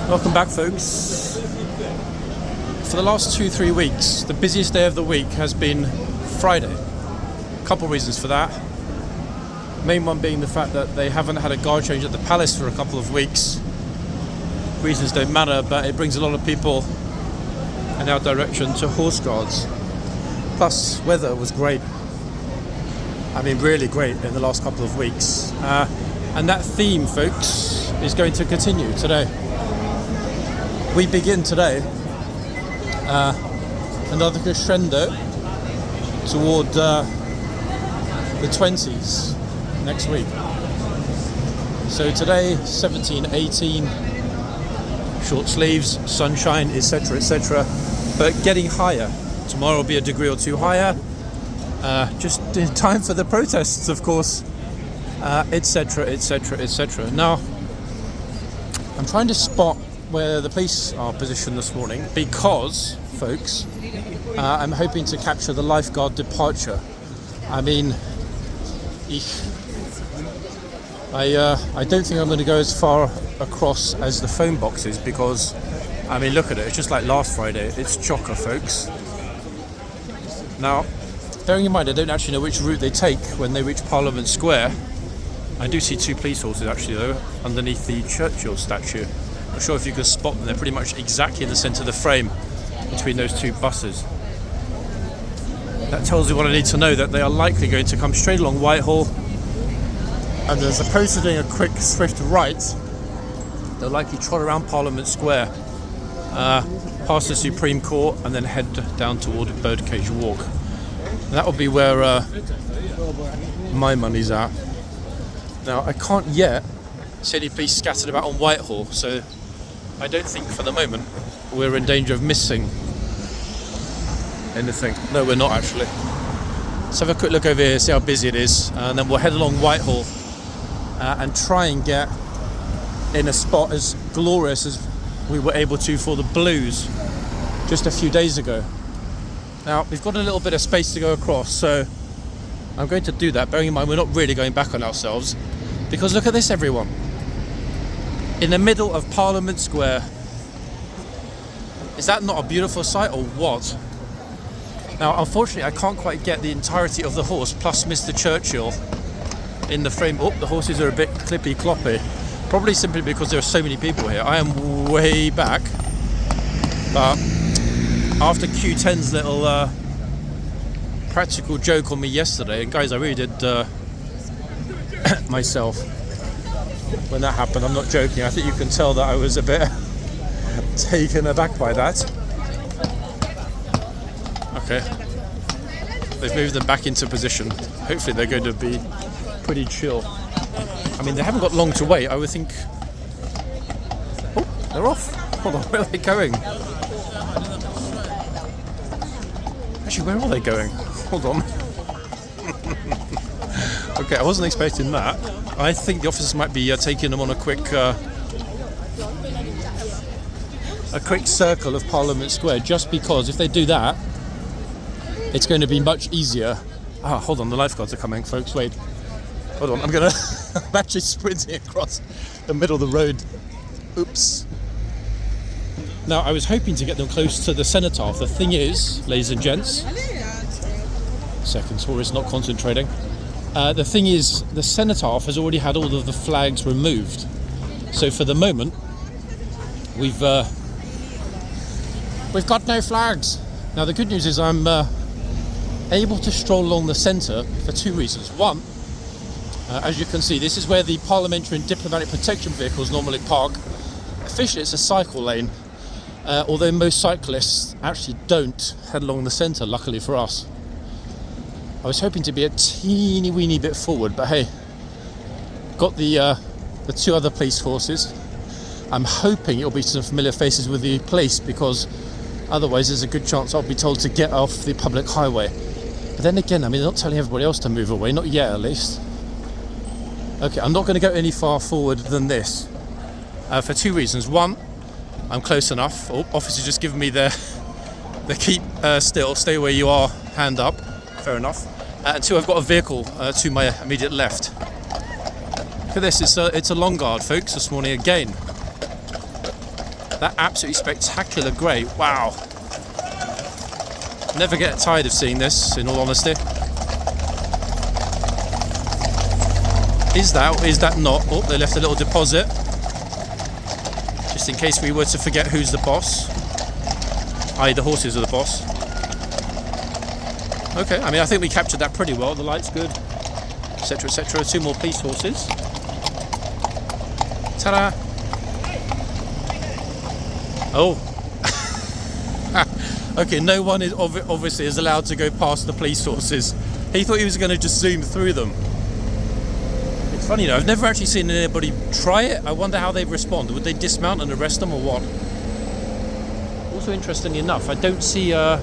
Welcome back, folks. For the last 2-3 weeks, the busiest day of the week has been Friday. A couple of reasons for that. Main one being the fact that they haven't had a guard change at the palace for a couple of weeks. Reasons don't matter, but it brings a lot of people in our direction to horse guards. Plus, weather was great. I mean, really great in the last couple of weeks. And that theme, folks, is going to continue today. We begin today another crescendo toward the 20s next week. So today, 17, 18, short sleeves, sunshine, etc., etc. But getting higher. Tomorrow will be a degree or two higher. Just in time for the protests, of course, etc., etc., etc. Now, I'm trying to spot where the police are positioned this morning because, folks, I'm hoping to capture the lifeguard departure. I mean, I don't think I'm going to go as far across as the phone boxes because, I mean, look at it. It's just like last Friday. It's chocker, folks. Now, bearing in mind I don't actually know which route they take when they reach Parliament Square. I do see two police horses actually though underneath the Churchill statue. I'm sure if you can spot them, they're pretty much exactly in the centre of the frame between those two buses. That tells you what I need to know, that they are likely going to come straight along Whitehall, and as opposed to doing a quick swift right, they'll likely trot around Parliament Square, past the Supreme Court, and then head down toward Birdcage Walk. And that will be where my money's at. Now, I can't yet see any police scattered about on Whitehall, so I don't think for the moment we're in danger of missing anything. No, we're not actually. Let's have a quick look over here, see how busy it is, and then we'll head along Whitehall and try and get in a spot as glorious as we were able to for the Blues just a few days ago. Now, we've got a little bit of space to go across, so I'm going to do that, bearing in mind we're not really going back on ourselves, because look at this, everyone. In the middle of Parliament Square. Is that not a beautiful sight or what? Now, unfortunately, I can't quite get the entirety of the horse plus Mr. Churchill in the frame. Oh, the horses are a bit clippy-cloppy. Probably simply because there are so many people here. I am way back. But after Q10's little practical joke on me yesterday, and guys, I really did myself when that happened. I'm not joking. I think you can tell that I was a bit taken aback by that. Okay, they've moved them back into position. Hopefully they're going to be pretty chill. I mean, they haven't got long to wait. I would think. Oh, they're off. Hold on, where are they going? Actually, where are they going? Hold on. Okay, I wasn't expecting that. I think the officers might be taking them on a quick circle of Parliament Square, just because if they do that, it's going to be much easier. Hold on, the lifeguards are coming, folks. Wait, hold on. I'm actually sprinting across the middle of the road. Oops. Now, I was hoping to get them close to the cenotaph. The thing is, ladies and gents, second tourist not concentrating. The thing is, the cenotaph has already had all of the flags removed. So for the moment, we've got no flags. Now the good news is I'm able to stroll along the centre for two reasons. One, as you can see, this is where the parliamentary and diplomatic protection vehicles normally park. Officially, it's a cycle lane, although most cyclists actually don't head along the centre, luckily for us. I was hoping to be a teeny weeny bit forward, but hey, got the two other police horses. I'm hoping it'll be some familiar faces with the police, because otherwise there's a good chance I'll be told to get off the public highway. But then again, I mean, they're not telling everybody else to move away, not yet at least. Okay, I'm not going to go any far forward than this for two reasons. One, I'm close enough. Oh, officer just given me the keep still, stay where you are, hand up. Fair enough. And two, I've got a vehicle to my immediate left. Look at this, it's a long guard, folks, this morning again. That absolutely spectacular grey. Wow. Never get tired of seeing this, in all honesty. Is that or is that not? Oh, they left a little deposit. Just in case we were to forget who's the boss. I.e. the horses are the boss. Okay, I mean, I think we captured that pretty well. The light's good, etc, etc. 2 more police horses. Ta-da! Oh. Okay, no one is obviously is allowed to go past the police horses. He thought he was going to just zoom through them. It's funny, I've never actually seen anybody try it. I wonder how they'd respond. Would they dismount and arrest them or what? Also, interestingly enough, I don't see the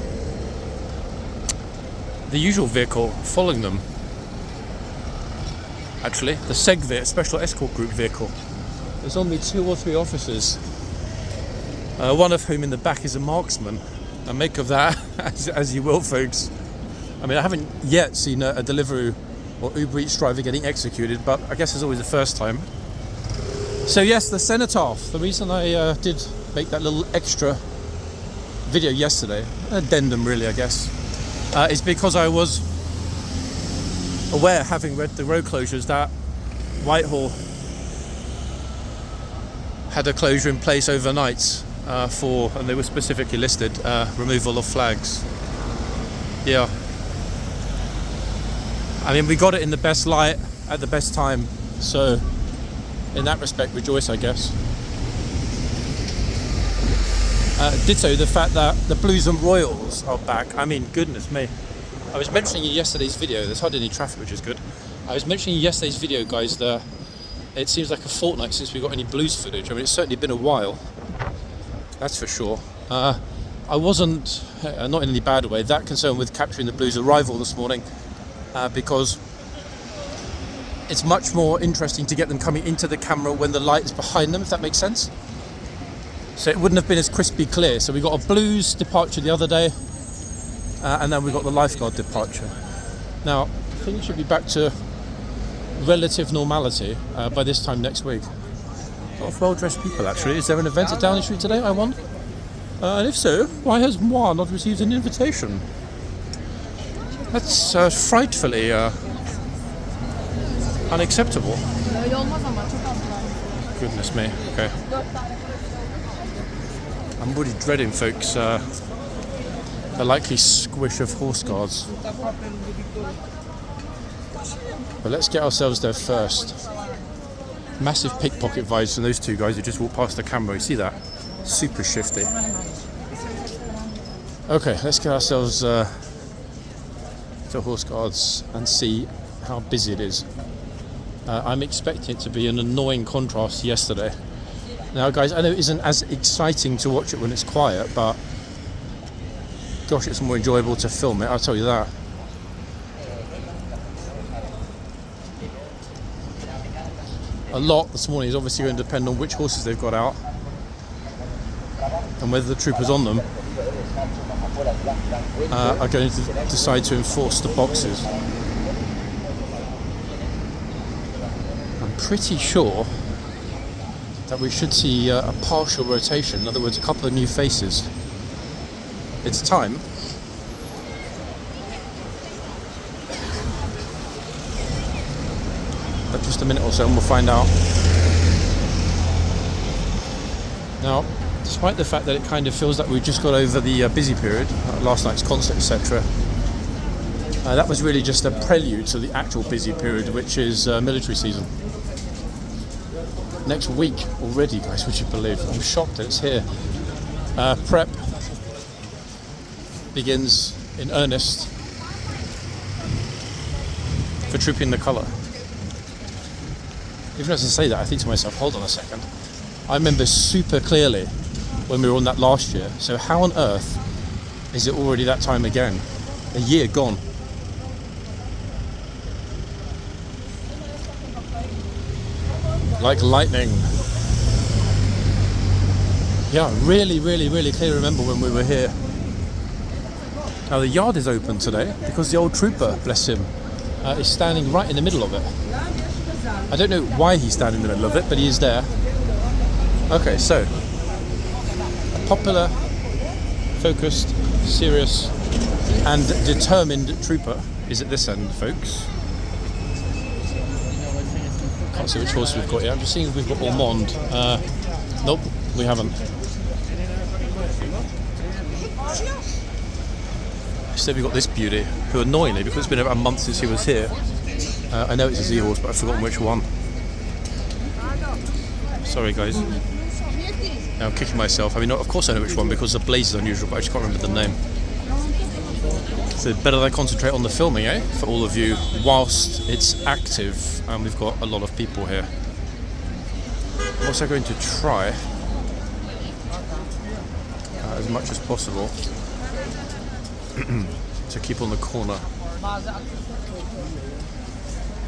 usual vehicle following them. Actually, the SEGVIT, Special Escort Group vehicle. There's only 2 or 3 officers, one of whom in the back is a marksman. And make of that as you will, folks. I mean, I haven't yet seen a Deliveroo or Uber Eats driver getting executed, but I guess it's always the first time. So yes, the cenotaph. The reason I did make that little extra video yesterday, addendum really, I guess, is because I was aware, having read the road closures, that Whitehall had a closure in place overnight for, and they were specifically listed, removal of flags. Yeah. I mean, we got it in the best light at the best time, so in that respect, rejoice, I guess. Ditto the fact that the Blues and Royals are back. I mean, goodness me. I was mentioning in yesterday's video, there's hardly any traffic, which is good. I was mentioning in yesterday's video, guys, that it seems like a fortnight since we got any Blues footage. I mean, it's certainly been a while. That's for sure. I wasn't, not in any bad way, that concerned with capturing the Blues' arrival this morning, because it's much more interesting to get them coming into the camera when the light is behind them, if that makes sense. So it wouldn't have been as crispy clear. So we got a Blues departure the other day, and then we got the lifeguard departure. Now, things should be back to relative normality by this time next week. A lot of well-dressed people, actually. Is there an event at Downing Street today, I wonder? And if so, why has Moi not received an invitation? That's frightfully unacceptable. Goodness me, okay. I'm already dreading, folks, the likely squish of horse guards. But let's get ourselves there first. Massive pickpocket vibes from those 2 guys who just walked past the camera. You see that? Super shifty. Okay, let's get ourselves to horse guards and see how busy it is. I'm expecting it to be an annoying contrast to yesterday. Now, guys, I know it isn't as exciting to watch it when it's quiet, but gosh, it's more enjoyable to film it, I'll tell you that. A lot this morning is obviously going to depend on which horses they've got out and whether the troopers on them are going to decide to enforce the boxes. I'm pretty sure that we should see a partial rotation, in other words, a couple of new faces. It's time. But just a minute or so and we'll find out. Now, despite the fact that it kind of feels like we just got over the busy period, last night's concert, etc., that was really just a prelude to the actual busy period, which is military season. Next week already, guys, would you believe? I'm shocked that it's here. Prep begins in earnest for Trooping the Colour. Even as I say that, I think to myself, hold on a second. I remember super clearly when we were on that last year, so how on earth is it already that time again? A year gone. Like lightning. Yeah, really clearly remember when we were here. Now the yard is open today because the old trooper, bless him, is standing right in the middle of it. I don't know why he's standing in the middle of it, but he is there. Okay, so popular, focused, serious and determined trooper is at this end, folks. Can't see which horse we've got yet. I'm just seeing if we've got Ormond. Nope, we haven't. Instead we've got this beauty, who annoyingly, because it's been about a month since he was here, I know it's a Z horse, but I've forgotten which one. Sorry guys. Now I'm kicking myself. I mean, of course I know which one because the blaze is unusual, but I just can't remember the name. So better that I concentrate on the filming, eh? For all of you, whilst it's active, and we've got a lot of people here. I'm also going to try, as much as possible, to keep on the corner.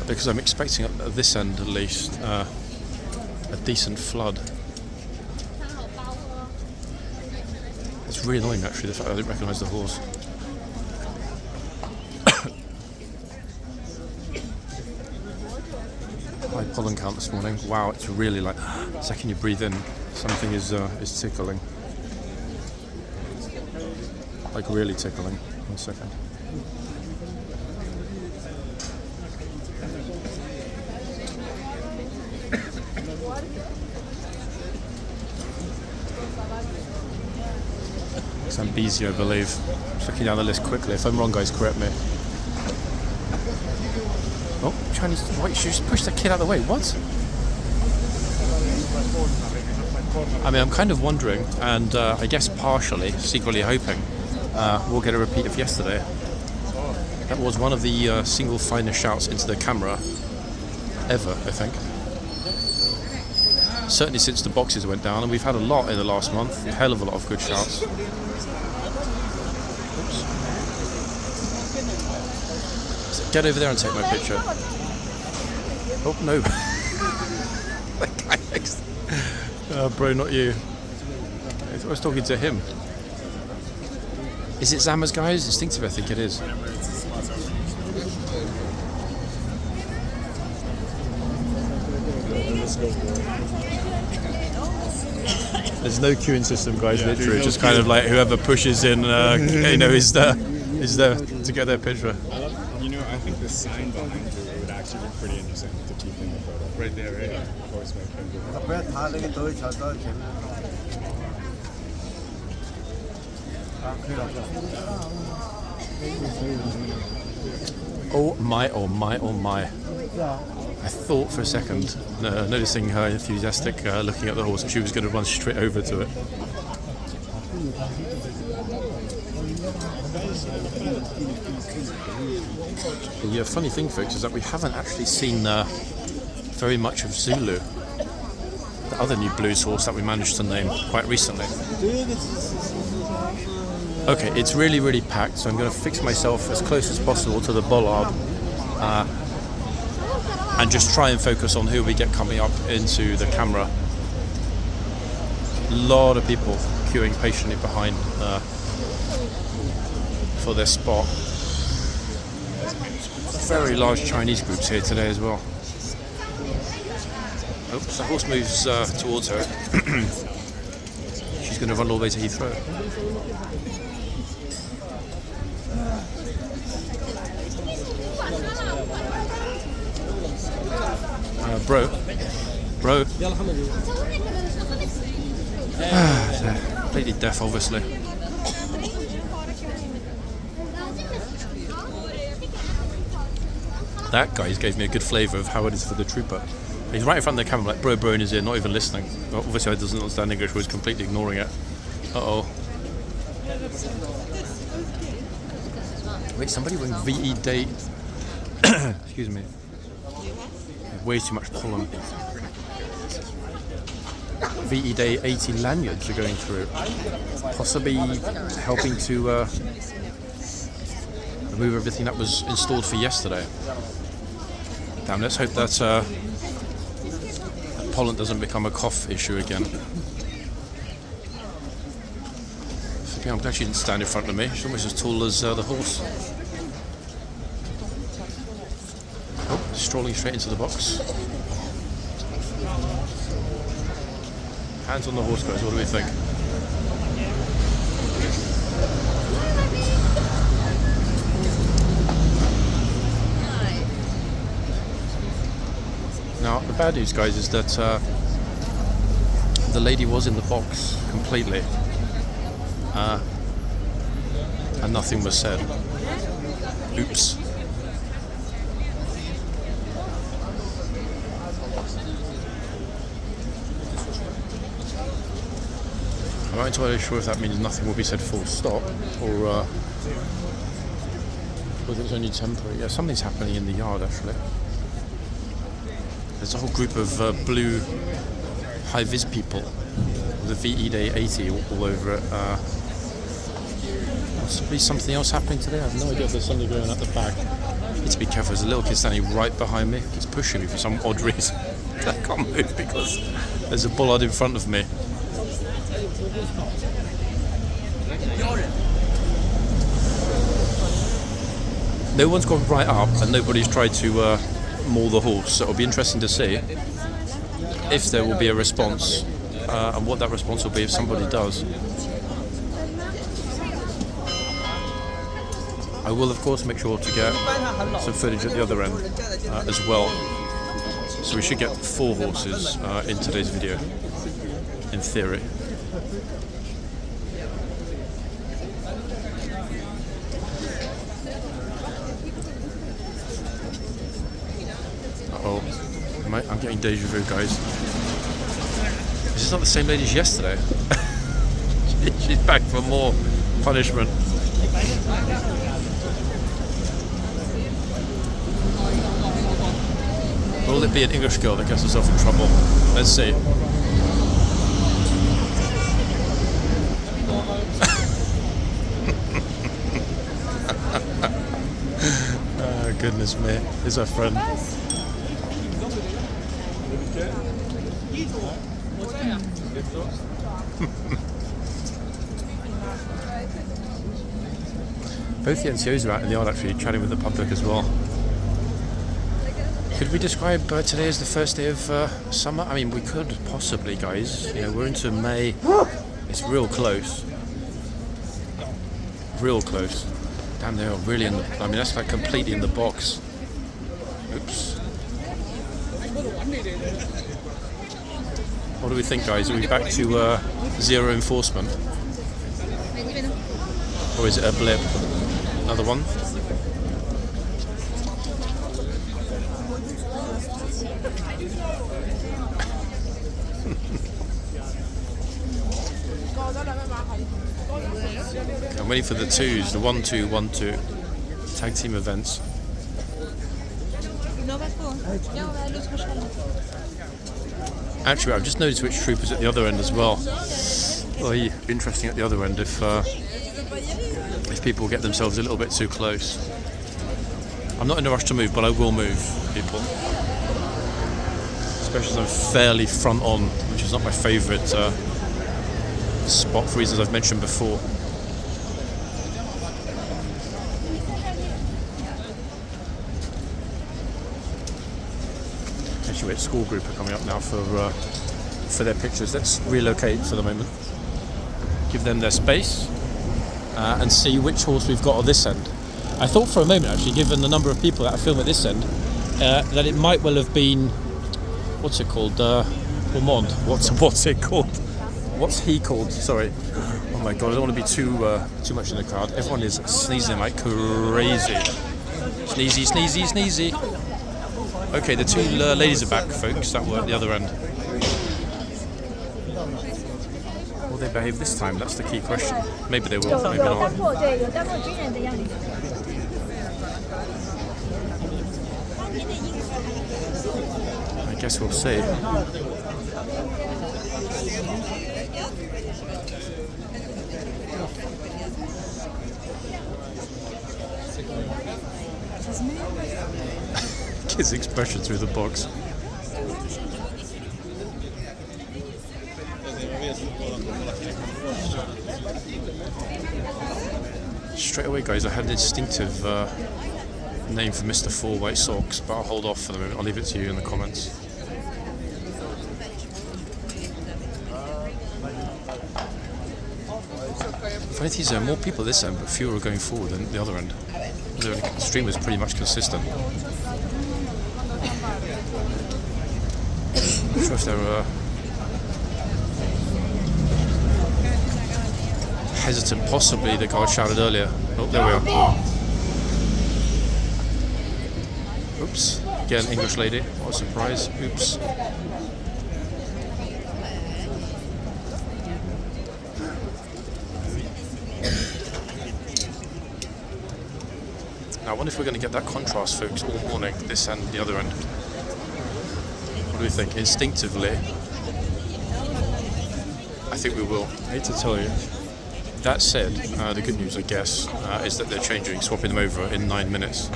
Because I'm expecting at this end, at least, a decent flood. It's really annoying, actually, the fact that I didn't recognise the horse. High pollen count this morning. Wow, it's really like the second you breathe in, something is tickling. Like really tickling. 1 second. Zambezi, I believe. Just looking down the list quickly. If I'm wrong, guys, correct me. Oh, Chinese. Wait, she just pushed the kid out of the way. What? I mean, I'm kind of wondering, and I guess partially, secretly hoping, we'll get a repeat of yesterday. That was one of the single finest shouts into the camera ever, I think. Certainly since the boxes went down, and we've had a lot in the last month. A hell of a lot of good shouts. Get over there and take my picture. Oh, no. That guy next. Bro, not you. I was talking to him. Is it Zama's guys? Instinctive, I think it is. There's no queuing system, guys, literally. It's just kind of like whoever pushes in, is there to get their picture. You know, I think the sign behind you would actually be pretty interesting to keep in the photo. Right there, right? Yeah. Horseman Oh my, oh my, oh my. I thought for a second, noticing her enthusiastic looking at the horse, that she was going to run straight over to it. The funny thing, folks, is that we haven't actually seen very much of Zulu, the other new blues horse that we managed to name quite recently. Okay, it's really, really packed, so I'm going to fix myself as close as possible to the bollard and just try and focus on who we get coming up into the camera. A lot of people queuing patiently behind for their spot. Very large Chinese groups here today as well. Oops, the horse moves towards her. She's going to run all the way to Heathrow. Bro. Completely deaf, obviously. That guy gave me a good flavour of how it is for the trooper. He's right in front of the camera, like bro in his ear, not even listening. Obviously, he doesn't understand English, or he's completely ignoring it. Uh-oh. Wait, somebody went VE Day. Excuse me. Way too much pollen. VE Day 80 lanyards are going through. Possibly helping to remove everything that was installed for yesterday. Damn, let's hope that pollen doesn't become a cough issue again. I'm glad she didn't stand in front of me. She's almost as tall as the horse. Oh, strolling straight into the box. Hands on the horse, guys. What do we think? Now, the bad news, guys, is that the lady was in the box completely, and nothing was said. Oops. I'm not entirely sure if that means nothing will be said full stop, or whether it's only temporary. Yeah, something's happening in the yard, actually. There's a whole group of blue high-vis people with a VE Day 80 all over it. Possibly something else happening today. I have no idea if there's something going on at the back. I need to be careful. There's a little kid standing right behind me. He's pushing me for some odd reason. I can't move because there's a bollard in front of me. No one's gone right up and nobody's tried to maul the horse, so it'll be interesting to see if there will be a response and what that response will be if somebody does. I will of course make sure to get some footage at the other end as well, so we should get 4 horses in today's video in theory. Uh-oh, I'm getting deja vu, guys. This is not the same lady as yesterday. She's back for more punishment. Will it be an English girl that gets herself in trouble? Let's see. Oh, goodness me. Here's our friend. Both the NCOs are out in the yard actually chatting with the public as well. Could we describe today as the first day of summer? I mean, we could possibly, guys. You know, we're into May. It's real close. Real close. Damn, they are really in the... I mean, that's like completely in the box. Oops. What do we think, guys? Are we back to zero enforcement? Or is it a blip? Another one? I'm waiting for the twos, the 1-2, 1-2 tag team events. Actually, I've just noticed which troop is at the other end as well. Well, interesting at the other end if people get themselves a little bit too close. I'm not in a rush to move, but I will move, people. Especially as I'm fairly front on, which is not my favourite spot for reasons I've mentioned before. Actually, wait, school group are coming up now for their pictures. Let's relocate for the moment. Give them their space and see which horse we've got on this end. I thought for a moment, actually, given the number of people that are filming at this end, that it might well have been, what's it called? Ormond. What's it called? What's he called? Sorry. Oh my god, I don't want to be too much in the crowd. Everyone is sneezing like crazy. Sneezy, sneezy, sneezy. Okay, the 2 ladies are back, folks. That were at the other end. Will they behave this time? That's the key question. Maybe they will, maybe not. I guess we'll see. His expression through the box. Straight away, guys, I had an instinctive name for Mr. 4 White Socks, but I'll hold off for the moment. I'll leave it to you in the comments. Funny thing is, there are more people this end, but fewer are going forward than the other end. The stream was pretty much consistent. I'm not sure if they were hesitant, possibly the guard shouted earlier. Oh, there we are. Oops. Again, English lady. What a surprise. Oops. Now, I wonder if we're going to get that contrast, folks, all morning, this end, the other end. What do we think? Instinctively, I think we will. I hate to tell you. That said, the good news, I guess, is that they're changing, swapping them over in 9 minutes.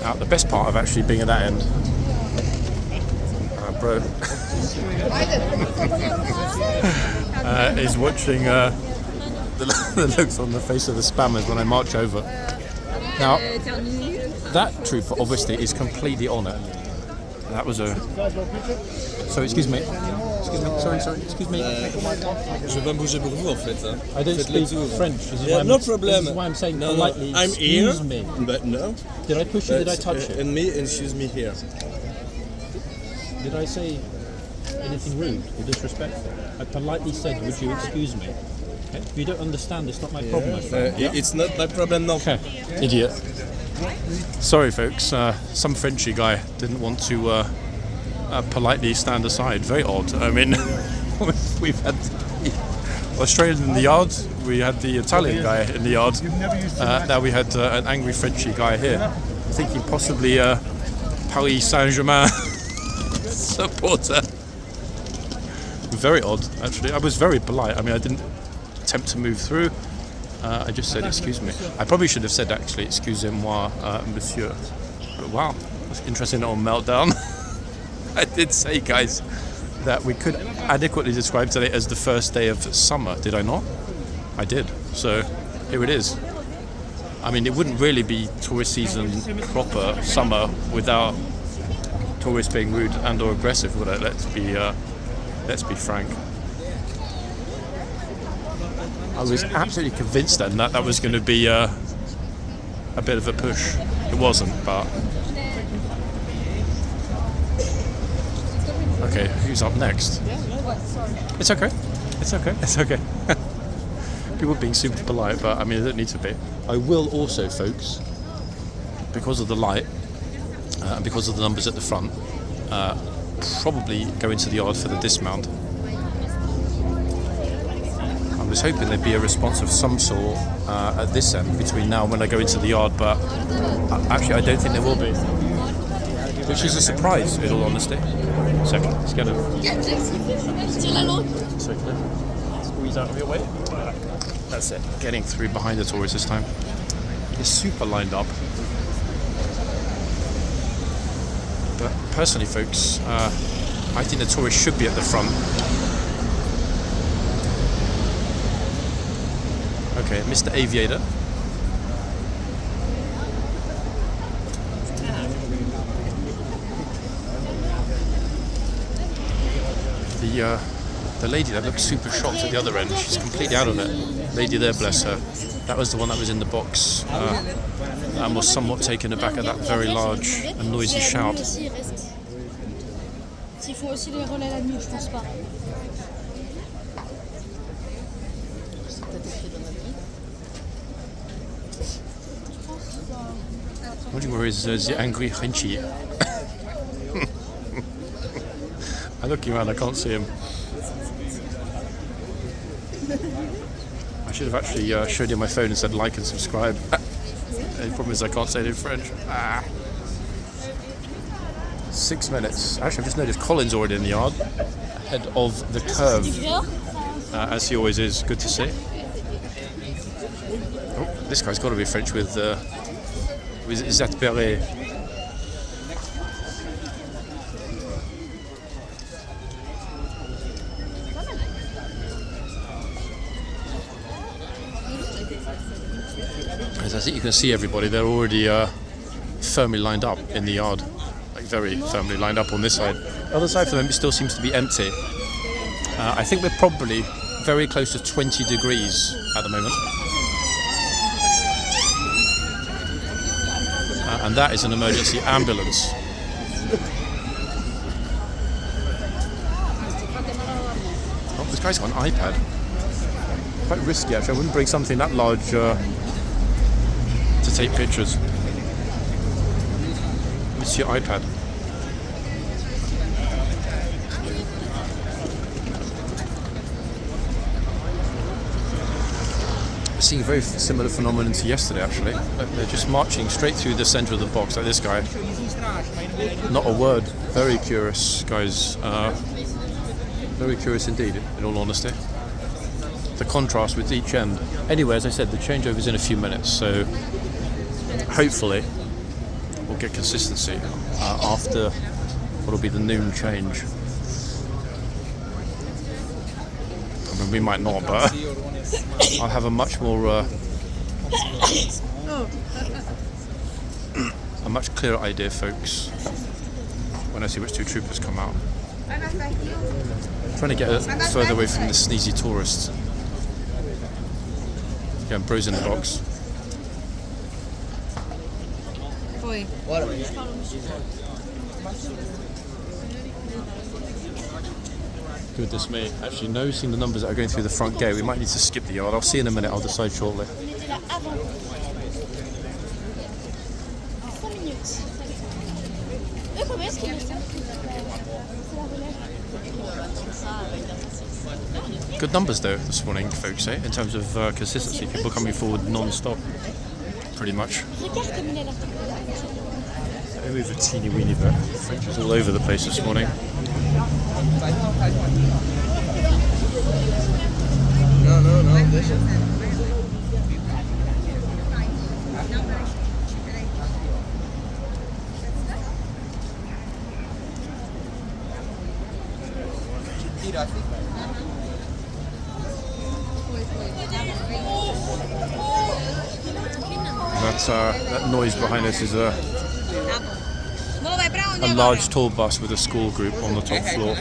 Now, the best part of actually being at that end, bro, is watching the looks on the face of the spammers when I march over. Now, that trooper obviously is completely on it. That was a... Sorry, excuse me. Sorry, excuse me. Je vais pas bouger pour vous en fait. I don't speak French. No problem. This is why I'm saying No, politely, I'm here, excuse me. but no. Did I push you? Did I touch you? And me, and excuse me here. Did I say anything rude or disrespectful? I politely said, would you excuse me? Okay. If you don't understand, it's not my problem, my friend. It's not my problem, no. Okay, idiot. Sorry, folks. Some Frenchy guy didn't want to politely stand aside. Very odd. I mean, we've had the Australian in the yard. We had the Italian guy in the yard. Now we had an angry Frenchy guy here, thinking possibly Paris Saint-Germain supporter. Very odd, actually. I was very polite. I mean, I didn't attempt to move through. I just said, excuse me. I probably should have said, actually, excusez-moi, monsieur. But wow, that's interesting little meltdown. I did say, guys, that we could adequately describe today as the first day of summer, did I not? I did. So, here it is. I mean, it wouldn't really be tourist season proper summer without tourists being rude and or aggressive, would it? Let's be frank. I was absolutely convinced then that was going to be a bit of a push. It wasn't, but... Okay, who's up next? It's okay. People being super polite, but I mean, they don't need to be. I will also, folks, because of the light, and because of the numbers at the front, probably go into the yard for the dismount. I was hoping there'd be a response of some sort at this end between now and when I go into the yard, but actually I don't think there will be. Which is a surprise, in all honesty. Second, let's get it. Squeeze out of your way. That's it. Getting through behind the tourists this time. It's super lined up. But personally, folks, I think the tourists should be at the front. Okay, Mr. Aviator. The lady that looked super shocked at the other end, she's completely out of it. Lady there, bless her. That was the one that was in the box and was somewhat taken aback at that very large and noisy shout. Wondering where is the angry Frenchy? I'm looking around, I can't see him. I should have actually showed you my phone and said like and subscribe. The problem is I can't say it in French. 6 minutes. Actually, I've just noticed Colin's already in the yard, ahead of the curve, as he always is. Good to see. Oh, this guy's got to be French with Zatpere. As I think you can see everybody, they're already firmly lined up in the yard, like very firmly lined up on this side. The other side for them, it still seems to be empty. I think we're probably very close to 20 degrees at the moment. And that is an emergency ambulance. Oh, this guy's got an iPad. Quite risky actually, I wouldn't bring something that large to take pictures. It's your iPad. Seeing a very similar phenomenon to yesterday actually. They're just marching straight through the centre of the box like this guy. Not a word. Very curious guys. Very curious indeed, in all honesty. The contrast with each end. Anyway, as I said, the changeover is in a few minutes, so hopefully we'll get consistency after what will be the noon change. I mean, we might not, but I'll have a much more a much clearer idea, folks, when I see which two troopers come out. I'm trying to get further away from the sneezy tourists. Yeah, bro's in the box. Goodness me, actually noticing the numbers that are going through the front gate, we might need to skip the yard. I'll see in a minute, I'll decide shortly. Good numbers though this morning, folks, in terms of consistency. People coming forward non-stop, pretty much. I move a teeny weeny bit. French is all over the place this morning. No, this is... That noise behind us is a large tour bus with a school group on the top floor.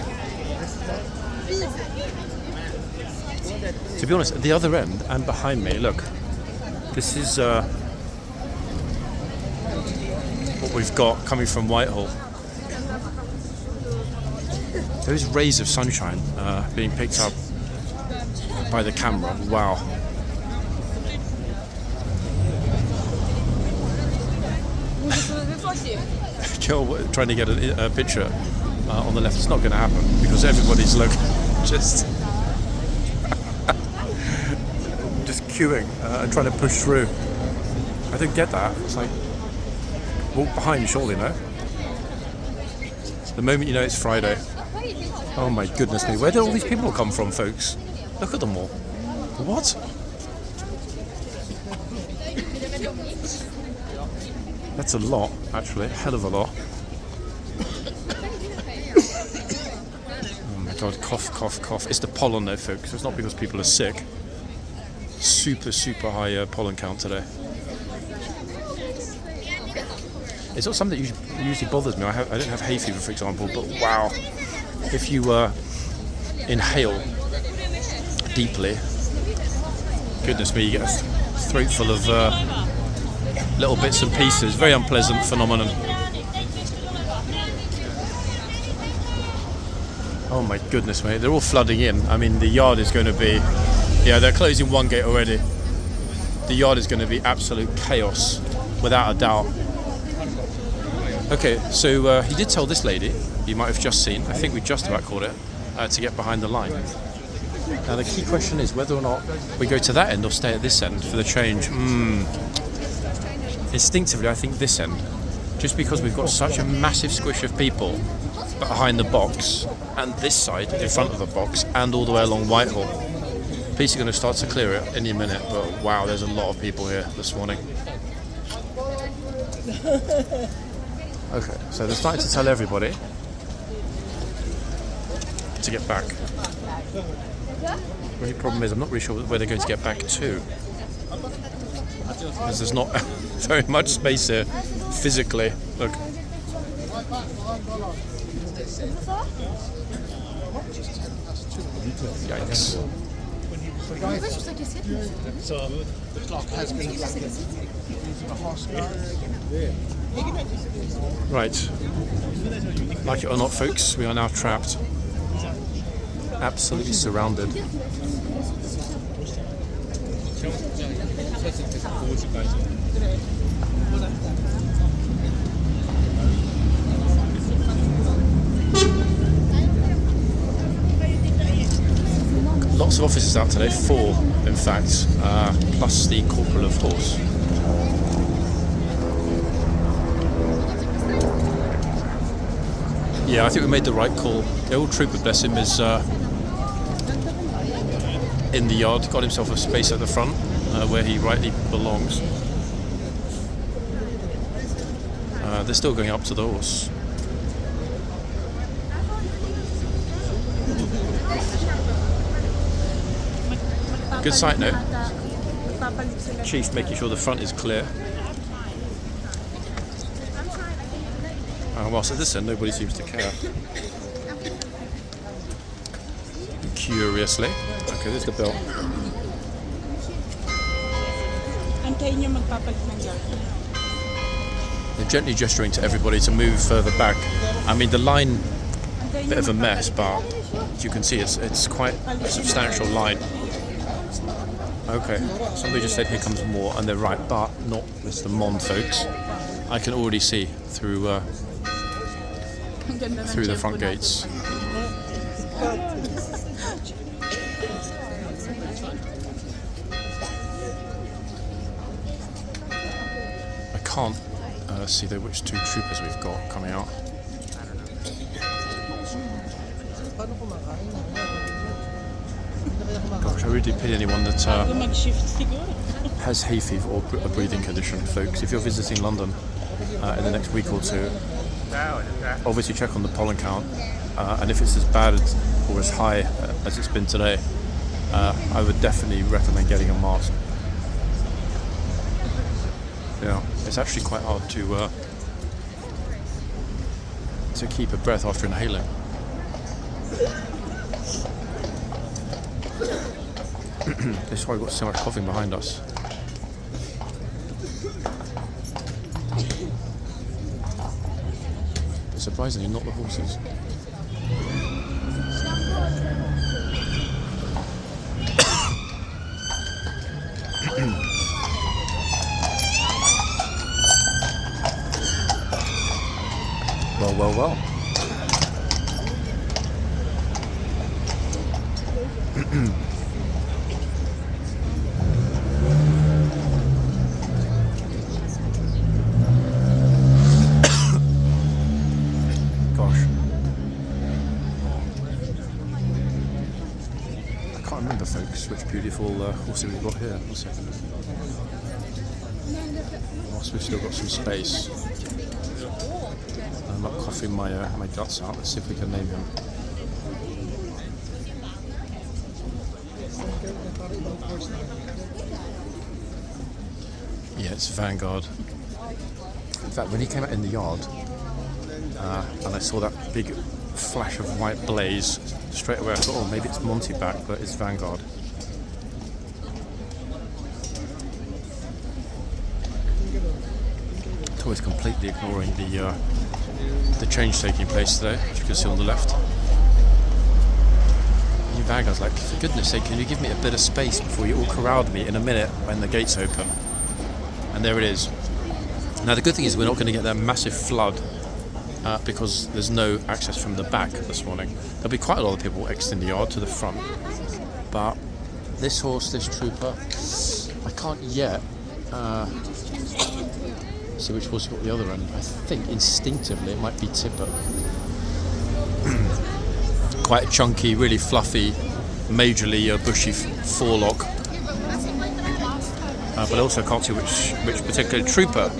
To be honest, at the other end and behind me, look, this is what we've got coming from Whitehall. Those rays of sunshine being picked up by the camera, wow. Joe trying to get a picture on the left. It's not going to happen because everybody's just queuing and trying to push through. I don't get that. It's like walk behind, surely, no? The moment you know it's Friday. Oh my goodness me! Where did all these people come from, folks? Look at them all. What? That's a lot, actually. A hell of a lot. Oh my god, cough, cough, cough. It's the pollen though, folks. It's not because people are sick. Super, super high pollen count today. It's not something that usually bothers me. I don't have hay fever, for example, but wow. If you inhale deeply, goodness me, you get a throat full of little bits and pieces. Very unpleasant phenomenon. Oh my goodness, mate. They're all flooding in. I mean, the yard is going to be... Yeah, they're closing one gate already. The yard is going to be absolute chaos, without a doubt. Okay, so he did tell this lady, you might have just seen, I think we just about caught it, to get behind the line. Now the key question is whether or not we go to that end or stay at this end for the change. Instinctively, I think this end, just because we've got such a massive squish of people behind the box and this side in front of the box and all the way along Whitehall. Police are going to start to clear it any minute, but wow, there's a lot of people here this morning. Okay, so they're starting to tell everybody to get back. The only problem is I'm not really sure where they're going to get back to. because there's not very much space here physically. Look. Yikes. The clock has been collected. The horseguard. Right. Like it or not, folks, we are now trapped. Absolutely surrounded. Lots of officers out today, 4 in fact, plus the corporal of horse. Yeah, I think we made the right call. The old trooper, bless him, is in the yard, got himself a space at the front where he rightly belongs. They're still going up to the horse. Good side note. Chief making sure the front is clear. Whilst at this end, nobody seems to care. Curiously. Okay, there's the bell. They're gently gesturing to everybody to move further back. I mean, the line, bit of a mess, but as you can see, it's quite a substantial line. Okay, somebody just said here comes more, and they're right, but not Mr. Mond, folks. I can already see through the front gates. I can't see which 2 troopers we've got coming out. Gosh, I really pity anyone that has hay fever or a breathing condition, folks. If you're visiting London in the next week or 2, obviously check on the pollen count, and if it's as bad or as high as it's been today, I would definitely recommend getting a mask. Yeah, it's actually quite hard to keep a breath after inhaling. This is why we've got so much coughing behind us. But surprisingly, not the horses. Well. Gosh. I can't remember, folks, which beautiful horses we've got here. 1 second. Whilst we've still got some space. I'm not coughing my guts out. Let's see if we can name him. Yeah, it's Vanguard. In fact, when he came out in the yard, and I saw that big flash of white blaze, straight away I thought, oh, maybe it's Monty back, but it's Vanguard. Always completely ignoring the change taking place today, as you can see on the left. And Vanguard's like, for goodness sake, can you give me a bit of space before you all corralled me in a minute when the gates open? And there it is. Now the good thing is we're not going to get that massive flood because there's no access from the back this morning. There'll be quite a lot of people exiting the yard to the front, but this horse, this trooper, I can't yet see which horse got the other end. I think instinctively it might be Tipper. Quite chunky, really fluffy, majorly bushy forelock. But I also can't see which particular trooper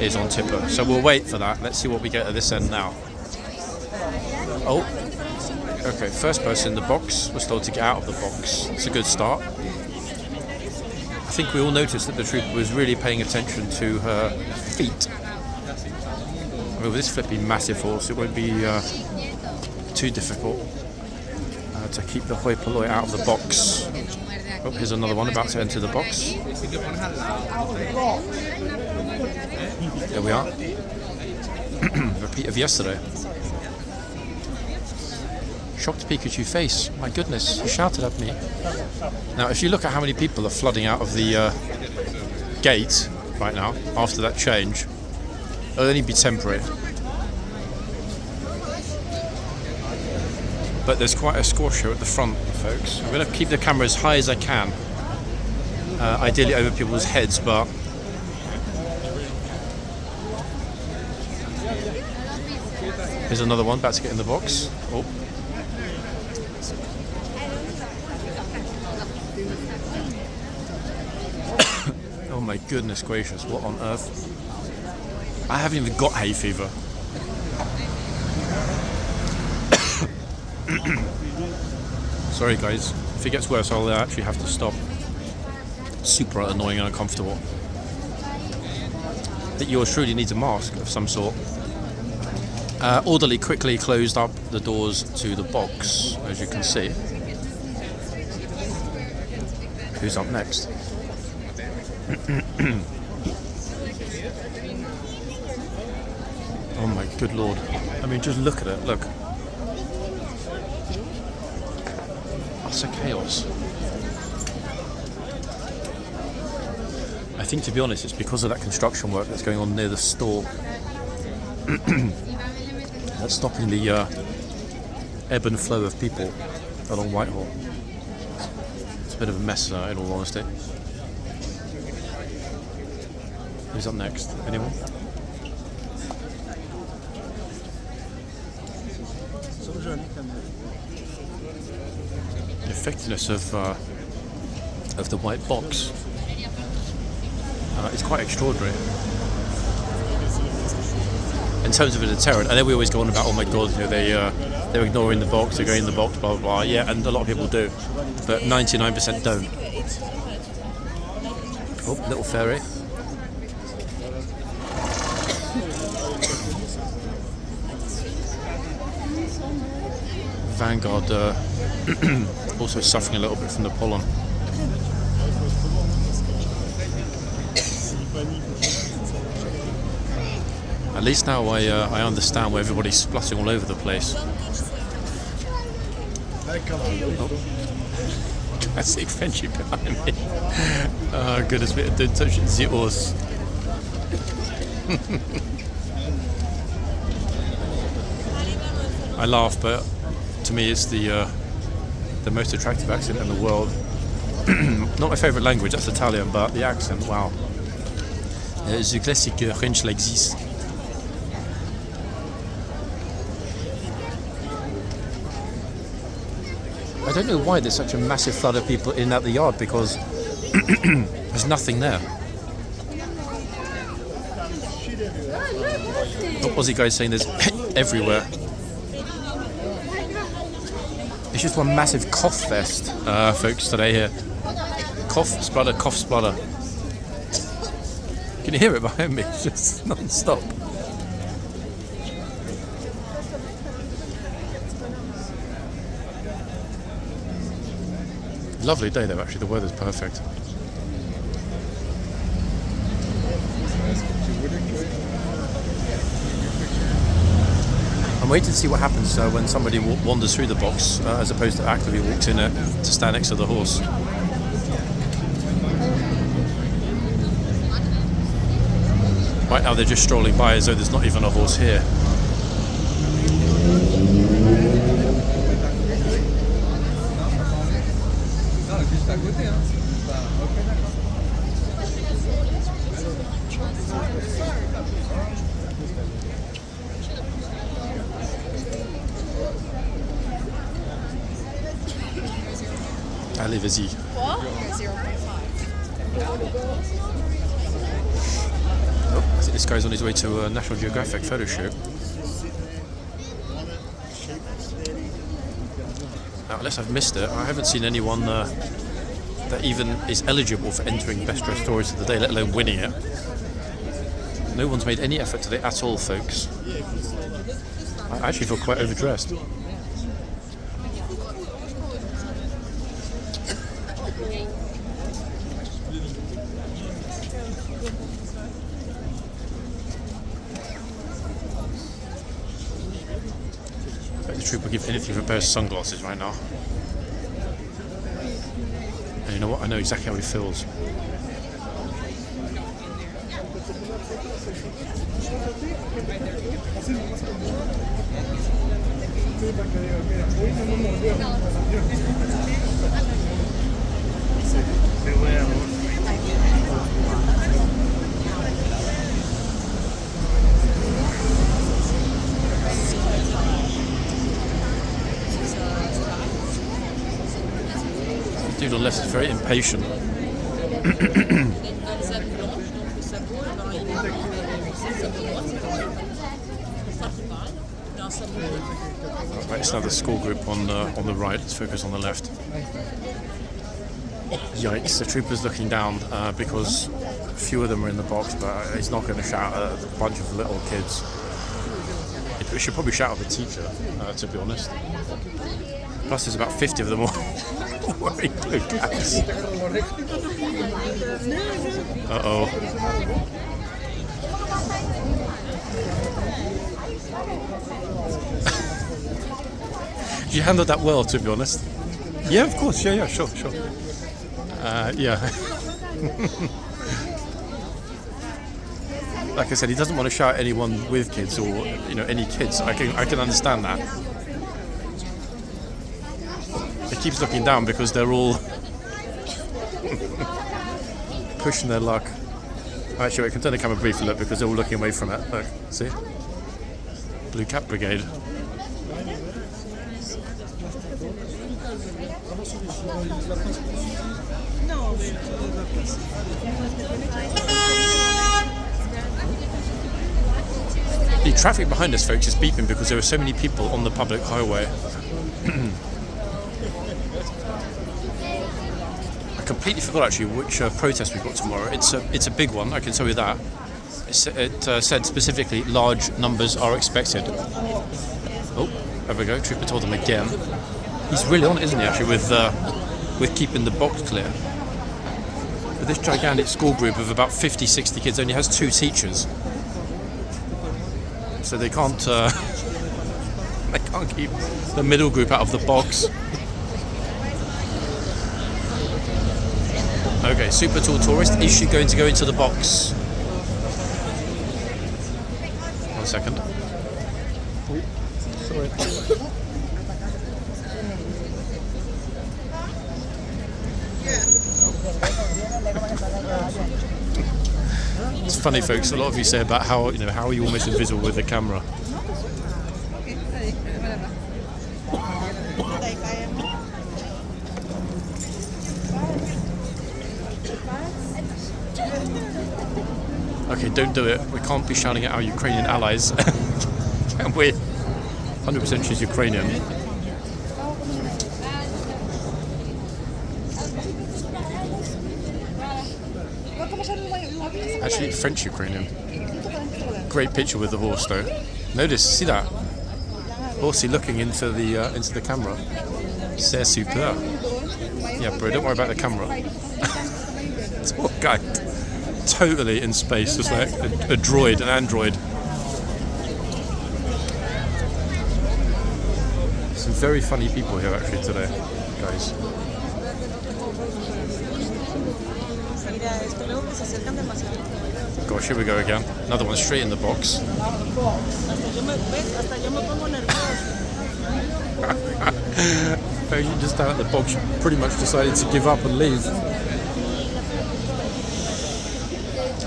is on Tipper. So we'll wait for that. Let's see what we get at this end now. Oh, okay. First person in the box was told to get out of the box. It's a good start. I think we all noticed that the trooper was really paying attention to her feet. I mean, with this flipping massive horse, it won't be too difficult to keep the hoi polloi out of the box. Oh, here's another one about to enter the box. There we are. Repeat of yesterday. Shocked Pikachu face. My goodness, he shouted at me. Now, if you look at how many people are flooding out of the gate right now after that change, it'll only be temporary. But there's quite a squash here at the front, folks. I'm going to keep the camera as high as I can, ideally over people's heads, but here's another one about to get in the box. Oh. Oh my goodness gracious, what on earth? I haven't even got hay fever. Sorry guys, if it gets worse I'll actually have to stop. Super annoying and uncomfortable. That yours truly needs a mask of some sort. Orderly quickly closed up the doors to the box, as you can see. Who's up next? Oh my good lord. I mean, just look at it, look. Utter chaos. I think, to be honest, it's because of that construction work that's going on near the store. That's stopping the ebb and flow of people along Whitehall. It's a bit of a mess, in all honesty. Who's up next? Anyone? The effectiveness of the white box is quite extraordinary in terms of a deterrent. I know we always go on about, oh my god, you know, they're ignoring the box, they're going in the box, blah blah blah. Yeah, and a lot of people do, but 99% don't. Oh, little fairy. Vanguard also suffering a little bit from the pollen. At least now I understand why everybody's spluttering all over the place. Oh. Classic friendship behind me. Oh goodness me, don't touch the horse. I laugh, but to me it's the most attractive accent in the world. Not my favourite language, that's Italian, but the accent, wow. The classic French like this. I don't know why there's such a massive flood of people in and out the yard, because there's nothing there. The Aussie guy's saying there's everywhere. It's just one massive cough fest, folks, today here. Cough, splutter, cough, splutter. Can you hear it behind me? It's just non-stop. Lovely day though, actually, the weather's perfect. I'm waiting to see what happens when somebody wanders through the box as opposed to actively walks in to stand next to the horse. Right now they're just strolling by as though there's not even a horse here. Allez, vas-y. Oh, I think this guy's on his way to a National Geographic photo shoot. Now, unless I've missed it, I haven't seen anyone that even is eligible for entering Best Dressed Tourist of the Day, let alone winning it. No one's made any effort today at all, folks. I actually feel quite overdressed. The troop will give anything for a pair of sunglasses right now. And you know what? I know exactly how he feels. Dude on the left is very impatient. Right, it's now the school group on the right. Let's focus on the left. Yikes! The trooper's looking down because a few of them are in the box, but he's not going to shout at a bunch of little kids. He should probably shout at the teacher, to be honest. Plus, there's about 50 of them all wearing blue caps. Uh-oh. You handled that well, to be honest. Yeah, of course. Yeah, sure. Yeah. Like I said, he doesn't want to shout at anyone with kids or any kids. I can understand that. He keeps looking down because they're all pushing their luck. Actually, I can turn the camera briefly, look, because they're all looking away from it. Look, see? Blue Cap Brigade. The traffic behind us, folks, is beeping because there are so many people on the public highway. I completely forgot actually which protest we've got tomorrow. It's a big one, I can tell you that. It said specifically large numbers are expected. Oh, there we go. Trooper told them again. He's really on it, isn't he? Actually, with keeping the box clear. But this gigantic school group of about 50, 60 kids only has 2 teachers. So they can't keep the middle group out of the box. Okay, super tall tourist. Is she going to go into the box? 1 second. Sorry. It's funny, folks. A lot of you say about how are you almost invisible with the camera. Okay, don't do it. We can't be shouting at our Ukrainian allies. And we're 100% she's Ukrainian. Actually, French Ukrainian. Great picture with the horse, though. Notice, see that? Horsey looking into the camera. C'est super. Yeah, bro, don't worry about the camera. Poor guy. Totally in space, just like a droid, an android. Some very funny people here actually today, guys. Gosh, here we go again. Another one straight in the box. Just down at the box, pretty much decided to give up and leave.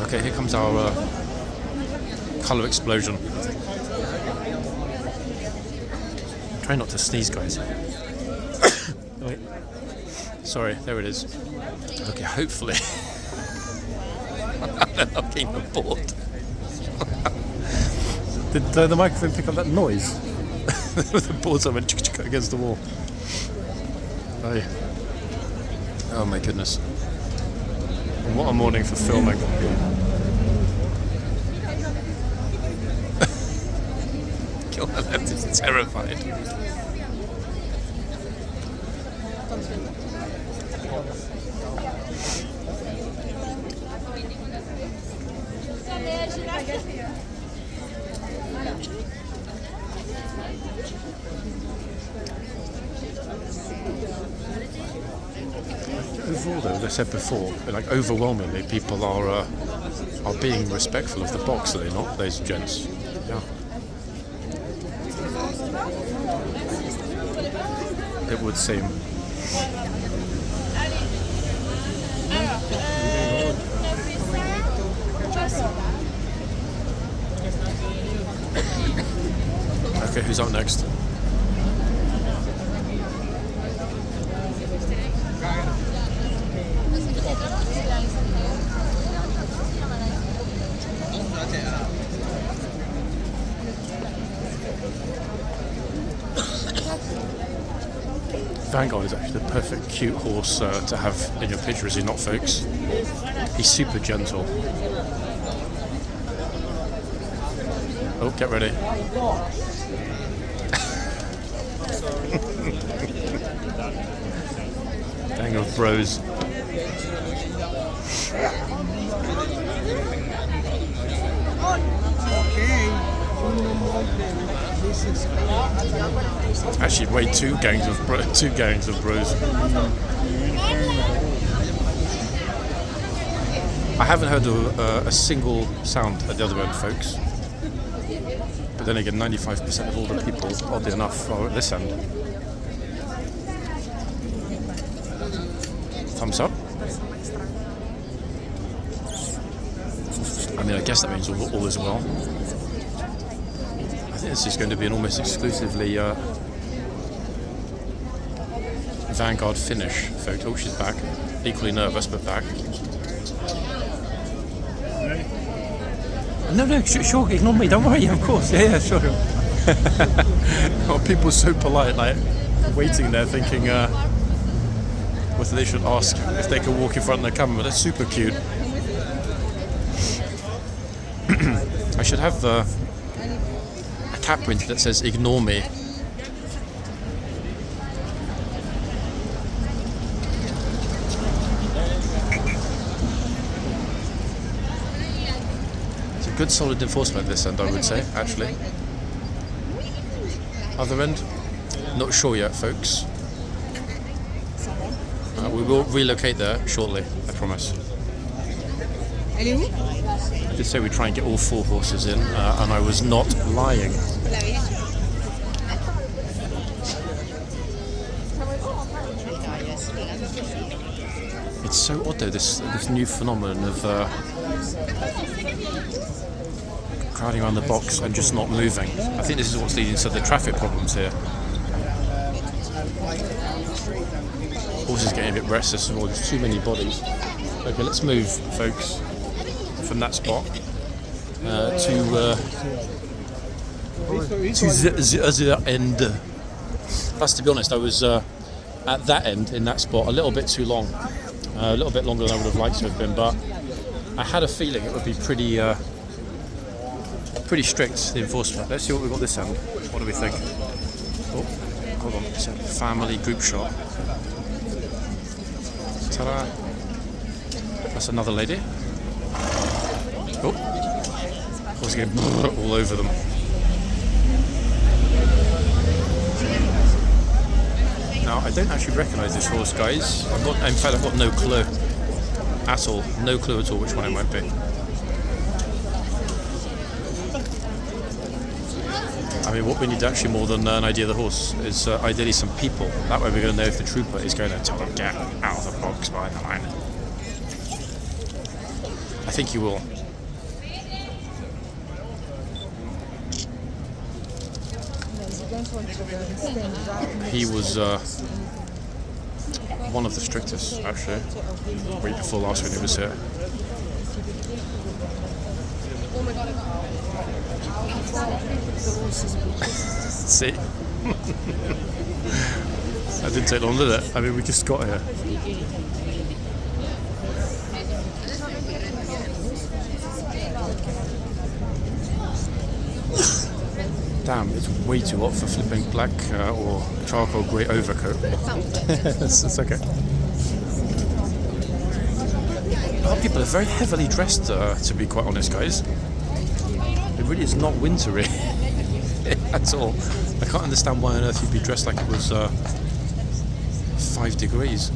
Okay, here comes our colour explosion. Try not to sneeze, guys. Wait. Sorry, there it is. Okay, hopefully. They're knocking the board. Did the microphone pick up that noise? The boards went against the wall. Aye. Oh my goodness. What a morning for filming. Kill the left is terrified. Overall, though, as I said before, like overwhelmingly, people are being respectful of the box, are they not, ladies and gents? Yeah. It would seem. Okay, who's up next? Vanguard is actually the perfect cute horse to have in your picture, is he not, folks? He's super gentle. Oh, get ready. Gang of bros. Actually, wait, two gangs of bros. I haven't heard a single sound at the other end, folks. But then again, 95% of all the people, oddly enough, are at this end. Thumbs up. I mean, I guess that means all is well. I think this is going to be an almost exclusively Vanguard finish, folks. Oh, she's back. Equally nervous, but back. No, sure, ignore me, don't worry, of course. Yeah, sure. Oh, people are so polite, like, waiting there thinking whether they should ask if they can walk in front of the camera. That's super cute. I should have a cap printed that says "Ignore me." It's a good, solid enforcement this end, I would say. Actually, other end, not sure yet, folks. We will relocate there shortly, I promise. I did say we'd try and get all 4 horses in, and I was not lying. It's so odd though, this new phenomenon of crowding around the box and just not moving. I think this is what's leading to the traffic problems here. Horses getting a bit restless as well, there's too many bodies. Okay, let's move, folks, from that spot to the other end. Plus, to be honest, I was at that end in that spot a little bit too long, a little bit longer than I would have liked to have been, but I had a feeling it would be pretty strict, the enforcement. Let's see what we've got this end. What do we think? Oh, hold on, it's a family group shot. Ta-da! That's another lady. Oh, I was getting all over them. Now, I don't actually recognise this horse, guys. In fact, I've got no clue at all. No clue at all which one it might be. I mean, what we need actually more than an idea of the horse is ideally some people. That way we're going to know if the trooper is going to tell them get out of the box behind the line. I think you will. He was one of the strictest, actually. Week before last when he was here. See? That didn't take long, did it? I mean, we just got here. Damn, it's way too hot for flipping black or charcoal grey overcoat. it's okay. A lot of people are very heavily dressed, to be quite honest, guys. It really is not wintry at all. I can't understand why on earth you'd be dressed like it was 5 degrees.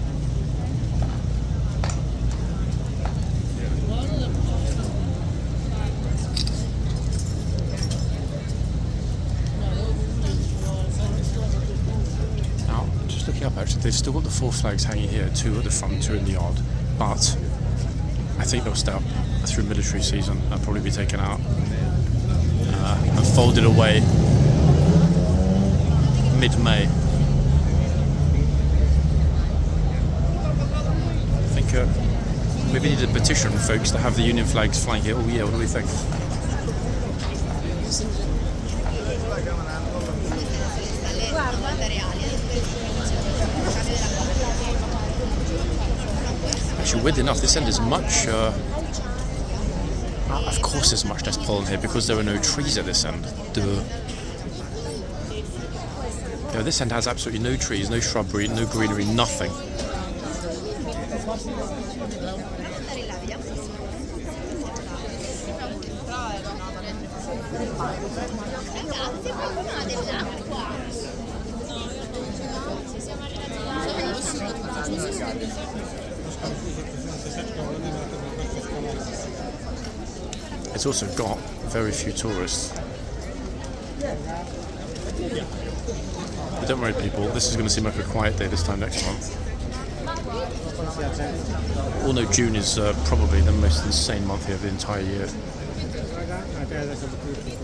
Now, just looking up, actually, they've still got the 4 flags hanging here, 2 at the front, 2 in the yard, but I think they'll stay up through military season and probably be taken out and folded away mid-May. I think maybe need a petition, folks, to have the Union flags flying here all year. What do we think? Actually, weirdly enough, this end is much... of course there's much less pollen here because there are no trees at this end. Duh. You know, this end has absolutely no trees, no shrubbery, no greenery, nothing. It's also got very few tourists. But don't worry, people, this is going to seem like a quiet day this time next month. Although June is probably the most insane month here of the entire year.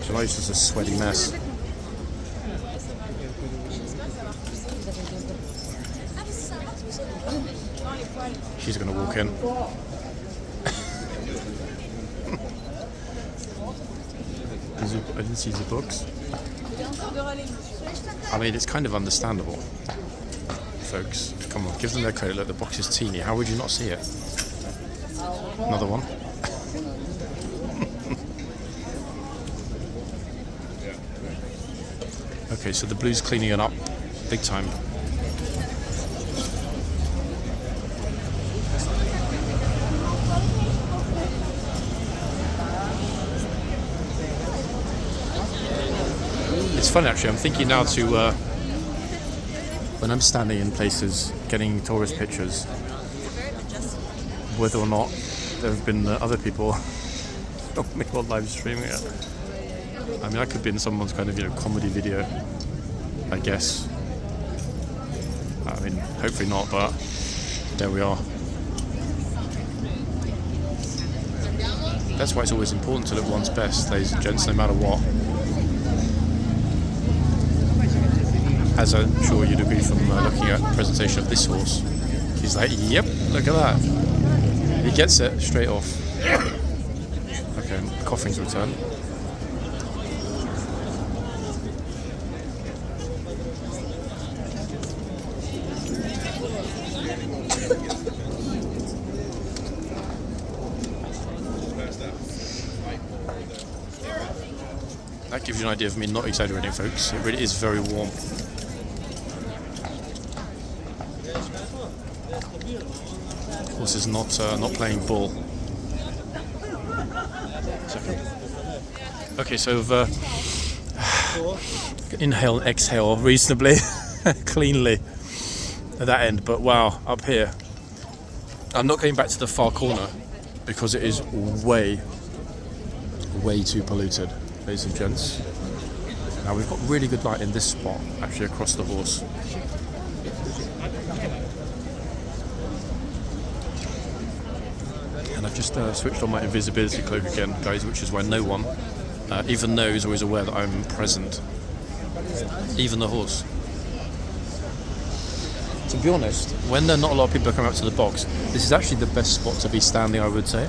July is just a sweaty mess. She's going to walk in. I didn't see the books. I mean, it's kind of understandable. Folks, come on, give them their credit. Look, the box is teeny. How would you not see it? Another one. Okay, so the blue's cleaning it up big time. It's funny, actually. I'm thinking now to when I'm standing in places getting tourist pictures, whether or not there have been other people filming me or live streaming it. I mean, I could be in someone's kind of, you know, comedy video, I guess. I mean, hopefully not, but there we are. That's why it's always important to look one's best, ladies and gents, no matter what. As I'm sure you'd agree from looking at the presentation of this horse. He's like, yep, look at that. He gets it straight off. Okay, coughing's returned. That gives you an idea of me not exaggerating, folks. It really is very warm. Horse is not playing ball. Second. Okay, so inhale and exhale reasonably cleanly at that end, but wow, up here. I'm not going back to the far corner because it is way too polluted, ladies and gents. Now we've got really good light in this spot, actually across the horse. And I've just switched on my invisibility cloak again, guys, which is why no one, even though is always aware that I'm present. Even the horse. To be honest, when there are not a lot of people coming up to the box, this is actually the best spot to be standing, I would say.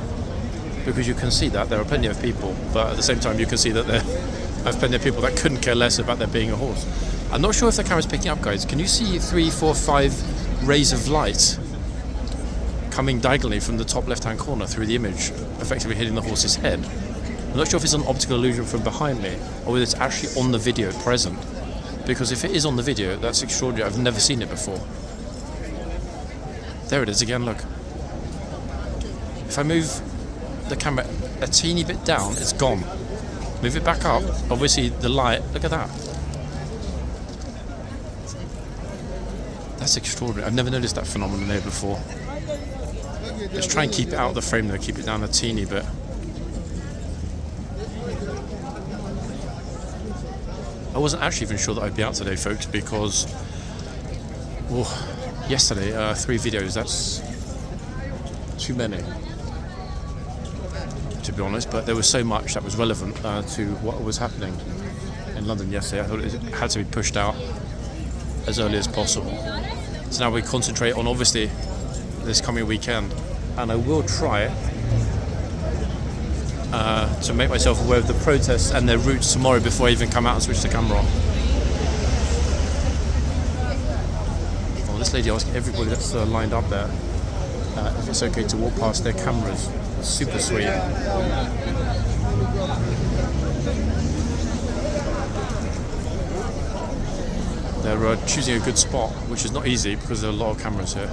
Because you can see that there are plenty of people, but at the same time you can see that there are plenty of people that couldn't care less about there being a horse. I'm not sure if the camera's picking up, guys. Can you see 3, 4, 5 rays of light coming diagonally from the top left-hand corner through the image, effectively hitting the horse's head? I'm not sure if it's an optical illusion from behind me or whether it's actually on the video present. Because if it is on the video, that's extraordinary. I've never seen it before. There it is again, look. If I move the camera a teeny bit down, it's gone. Move it back up, obviously the light, look at that. That's extraordinary. I've never noticed that phenomenon there before. Let's try and keep it out of the frame though, keep it down a teeny bit. I wasn't actually even sure that I'd be out today, folks, because yesterday, 3 videos, that's too many, to be honest, but there was so much that was relevant to what was happening in London yesterday. I thought it had to be pushed out as early as possible. So now we concentrate on, obviously, this coming weekend, and I will try to make myself aware of the protests and their routes tomorrow before I even come out and switch the camera on. Oh, this lady asked everybody that's lined up there if it's okay to walk past their cameras. That's super sweet. They're choosing a good spot, which is not easy because there are a lot of cameras here.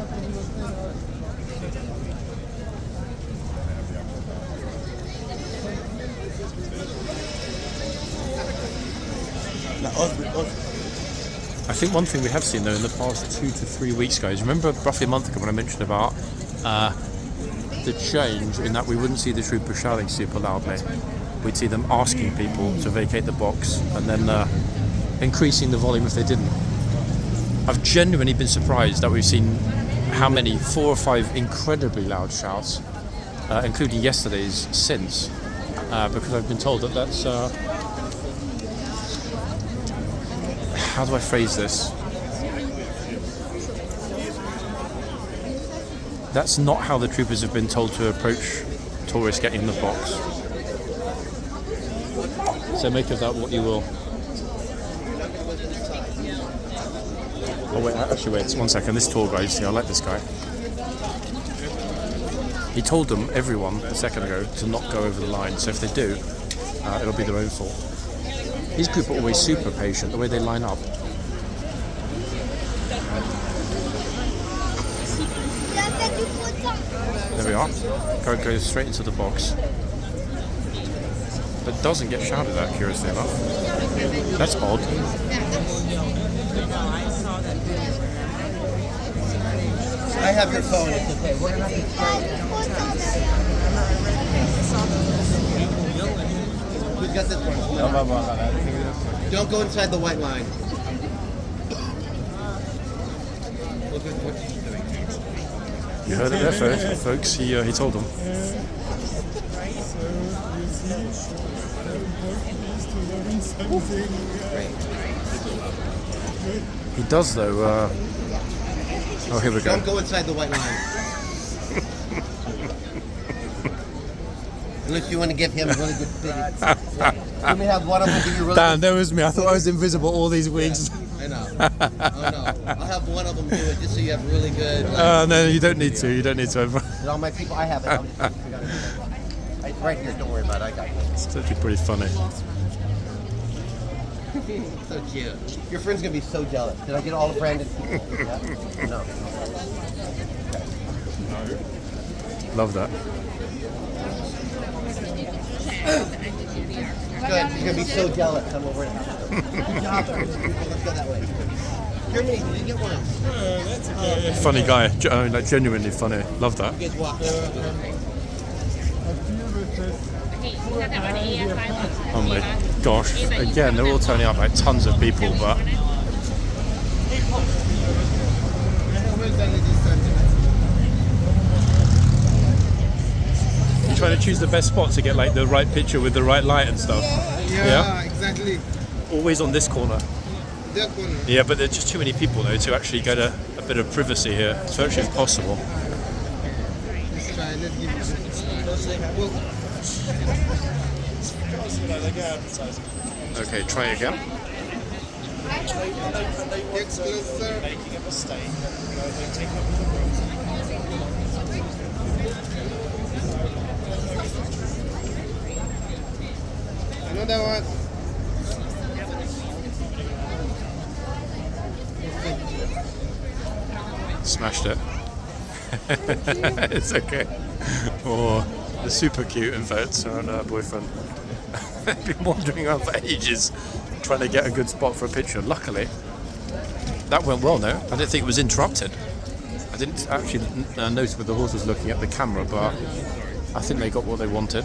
I think one thing we have seen though in the past 2 to 3 weeks, guys, remember roughly a month ago when I mentioned about the change in that we wouldn't see the troopers shouting super loudly. We'd see them asking people to vacate the box and then increasing the volume if they didn't. I've genuinely been surprised that we've seen how many, 4 or 5 incredibly loud shouts, including yesterday's since, because I've been told that that's how do I phrase this? That's not how the troopers have been told to approach tourists getting in the box. So make of that what you will. Oh wait, actually wait, 1 second. This tour guide, see, I like this guy. He told them, everyone, a second ago, to not go over the line. So if they do, it'll be their own fault. These group are always super patient, the way they line up. There we are. Go straight into the box. But doesn't get shouted at, curiously enough. That's odd. I have your phone, it's okay. We're gonna Who's got this one? Don't go inside the white line. You heard it there, folks. He told them. He does though. Oh, here we go. Don't go inside the white line. Unless you want to give him really good fitting. Let me have one of them give you really Dan, that was me. I thought I was invisible all these weeks. I know. Oh no. I'll have one of them do it just so you have really good. No, you don't need to. You don't need to. And all my people, I have it. It's right here. Don't worry about it. I got it. It's actually pretty funny. So cute. Your friend's gonna be so jealous. Did I get all the Brandon people? Yeah? No. Love that. Good. He's gonna be so jealous. I'm over it. Good job. Let's go that way. Germany, did you get one? Funny guy. Like genuinely funny. Love that. You guys walk. Oh my gosh. Again, they're all turning up, like tons of people, but you're trying to choose the best spot to get like the right picture with the right light and stuff. Yeah, exactly. Always on this corner. That corner. Yeah, but there's just too many people though to actually get a bit of privacy here. It's virtually impossible. Let's try. Let's give it a try. Okay, try again. Exclusive. Making a mistake. Another one. Smashed it. It's okay. Oh, they're super cute, in fact, her and her boyfriend. They've been wandering around for ages trying to get a good spot for a picture. Luckily, that went well now. I didn't think it was interrupted. I didn't actually notice where the horse was looking at the camera, but I think they got what they wanted.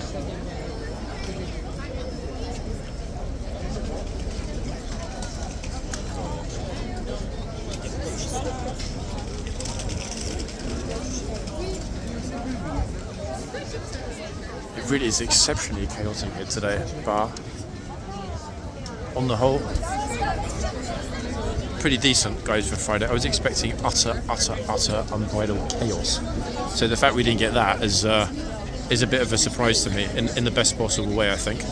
It really is exceptionally chaotic here today, but on the whole, pretty decent, guys, for Friday. I was expecting utter unbridled chaos. So the fact we didn't get that is a bit of a surprise to me, in the best possible way, I think.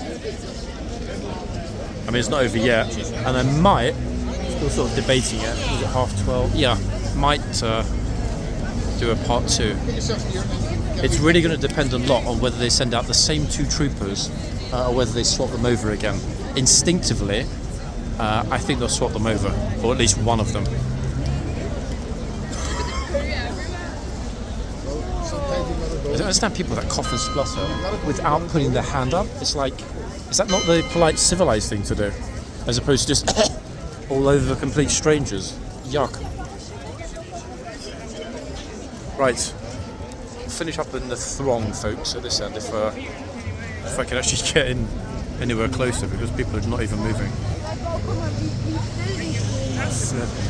I mean, it's not over yet, and I might, still sort of debating it, is it 12:30? Yeah, might do a part 2. It's really going to depend a lot on whether they send out the same 2 troopers or whether they swap them over again. Instinctively, I think they'll swap them over, or at least one of them. I don't understand people that cough and splutter without putting their hand up. It's like, is that not the polite, civilized thing to do? As opposed to just all over complete strangers. Yuck. Right. Finish up in the throng, folks, at this end, if I can actually get in anywhere closer, because people are not even moving.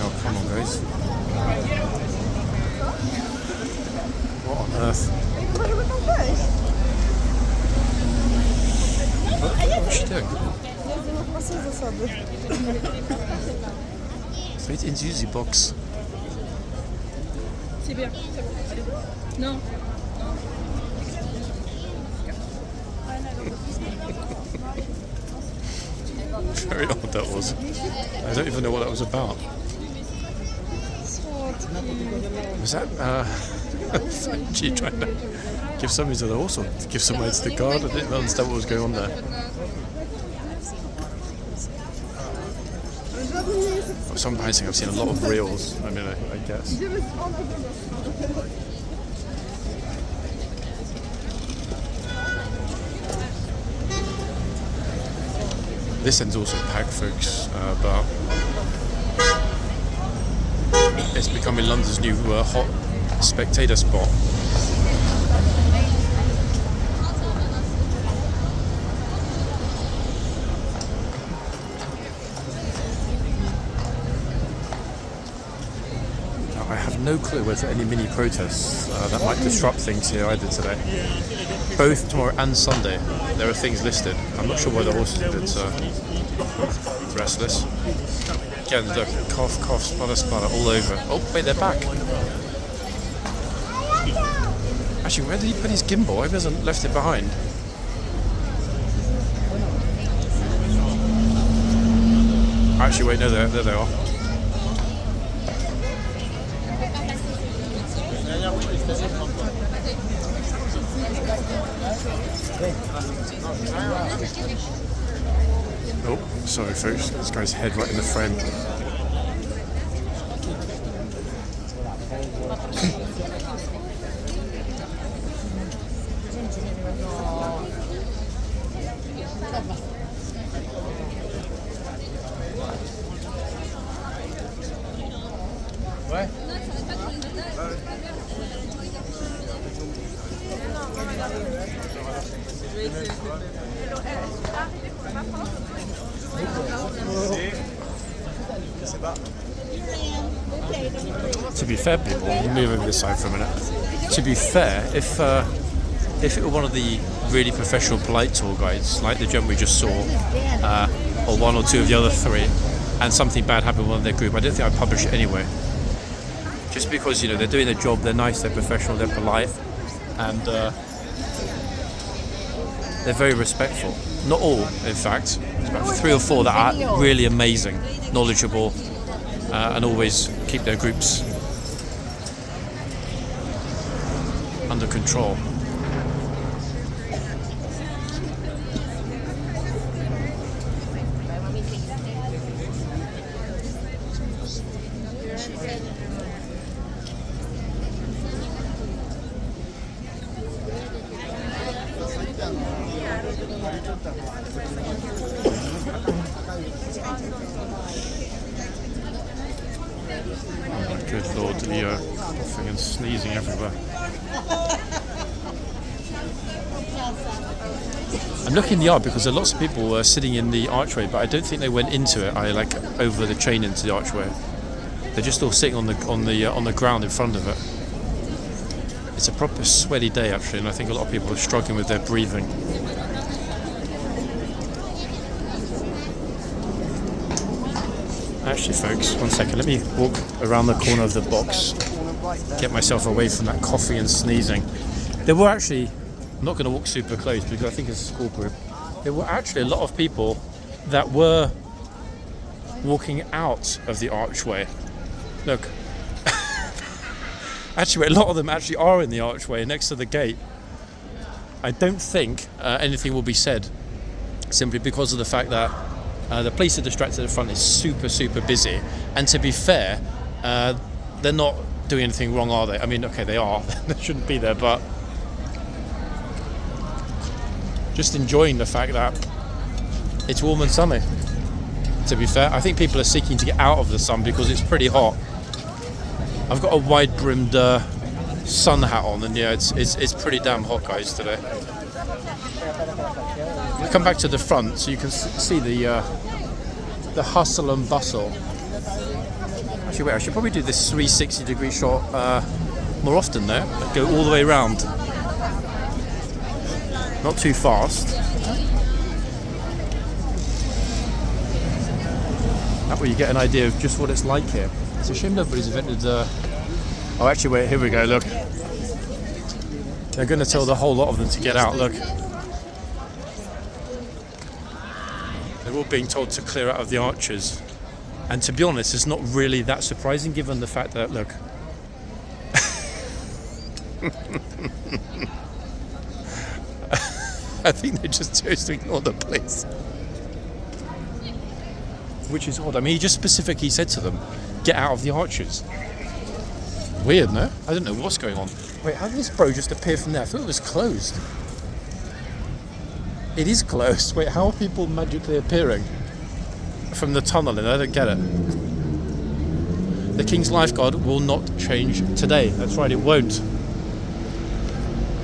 Oh, come on, guys. What on earth? What's she doing? Wait in the box. C'est bien, c'est bon. Allez. Non. Very odd that was. I don't even know what that was about. Was that Frenchie trying to give something to the horse or give something to the guard? I didn't understand what was going on there. For some racing, I've seen a lot of reels. I mean, I guess. This end's also packed, folks, but it's becoming London's new hot spectator spot. Now, I have no clue whether any mini protests that might disrupt things here either today. Both tomorrow and Sunday, there are things listed. I'm not sure why the horse is a bit restless. Again, look, cough, sputter, all over. Oh, wait, they're back. Actually, where did he put his gimbal? He hasn't left it behind. Actually, wait, no, there they are. Oh, sorry folks, this guy's head right in the frame. Ouais. To be fair, people, move over this side for a minute. To be fair, if it were one of the really professional polite tour guides, like the gentleman we just saw, or one or two of the other three, and something bad happened with one of their group, I don't think I'd publish it anyway. Just because, you know, they're doing their job, they're nice, they're professional, they're polite, and they're very respectful. Not all, in fact, about 3 or 4 that are really amazing, knowledgeable, and always keep their groups under control. Good Lord, Leo, coughing and sneezing everywhere. I'm looking in the yard because there are lots of people sitting in the archway, but I don't think they went into it. I like over the chain into the archway. They're just all sitting on the ground in front of it. It's a proper sweaty day actually, and I think a lot of people are struggling with their breathing. Actually, folks, one second. Let me walk around the corner of the box, get myself away from that coughing and sneezing. There were actually, I'm not going to walk super close because I think it's a school group. There were actually a lot of people that were walking out of the archway. Look. Actually, a lot of them actually are in the archway next to the gate. I don't think anything will be said, simply because of the fact that the police are distracted at the front is super busy, and to be fair, they're not doing anything wrong, are they? I mean, okay, they are. They shouldn't be there, but just enjoying the fact that it's warm and sunny. To be fair, I think people are seeking to get out of the sun because it's pretty hot. I've got a wide-brimmed sun hat on, and yeah, it's pretty damn hot, guys, today. I'll come back to the front so you can see the hustle and bustle. Actually, wait, I should probably do this 360-degree shot more often though. Go all the way around. Not too fast. That way you get an idea of just what it's like here. It's a shame nobody's invented oh, actually, wait, here we go, look. They're going to tell the whole lot of them to get out, look. They're all being told to clear out of the arches. And to be honest, it's not really that surprising given the fact that, look. I think they just chose to ignore the police. Which is odd. I mean, he just specifically said to them, get out of the arches. Weird, no? I don't know what's going on. Wait, how did this bro just appear from there? I thought it was closed. It is closed. Wait, how are people magically appearing from the tunnel? And I don't get it. The King's lifeguard will not change today. That's right, it won't.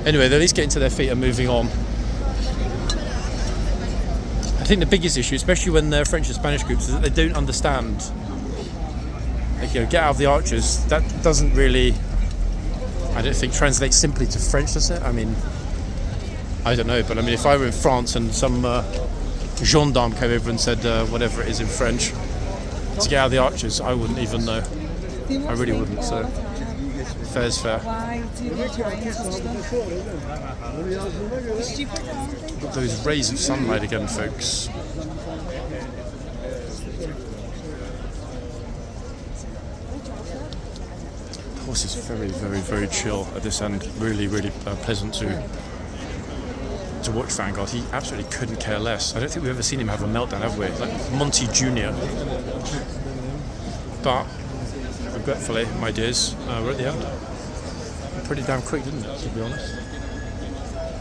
Anyway, they're at least getting to their feet and moving on. I think the biggest issue, especially when they're French and Spanish groups, is that they don't understand. Like, you know, get out of the arches. That doesn't really, I don't think, translate simply to French, does it? I mean, I don't know, but I mean, if I were in France and some gendarme came over and said whatever it is in French to get out of the arches, I wouldn't even know. I really wouldn't. So fair's fair. Got those rays of sunlight again, folks. The horse is very chill at this end. Really pleasant to watch Vanguard. He absolutely couldn't care less. I don't think we've ever seen him have a meltdown, have we? Like Monty Jr. But regretfully, my dears, we're at the end. Pretty damn quick, didn't it, to be honest?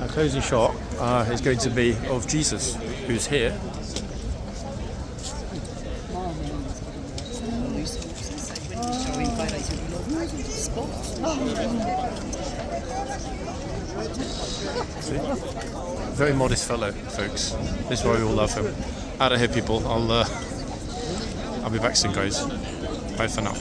Our closing shot is going to be of Jesus, who's here. See? Very modest fellow, folks. This is why we all love him. Out of here, people. I'll be back soon, guys. Bye for now.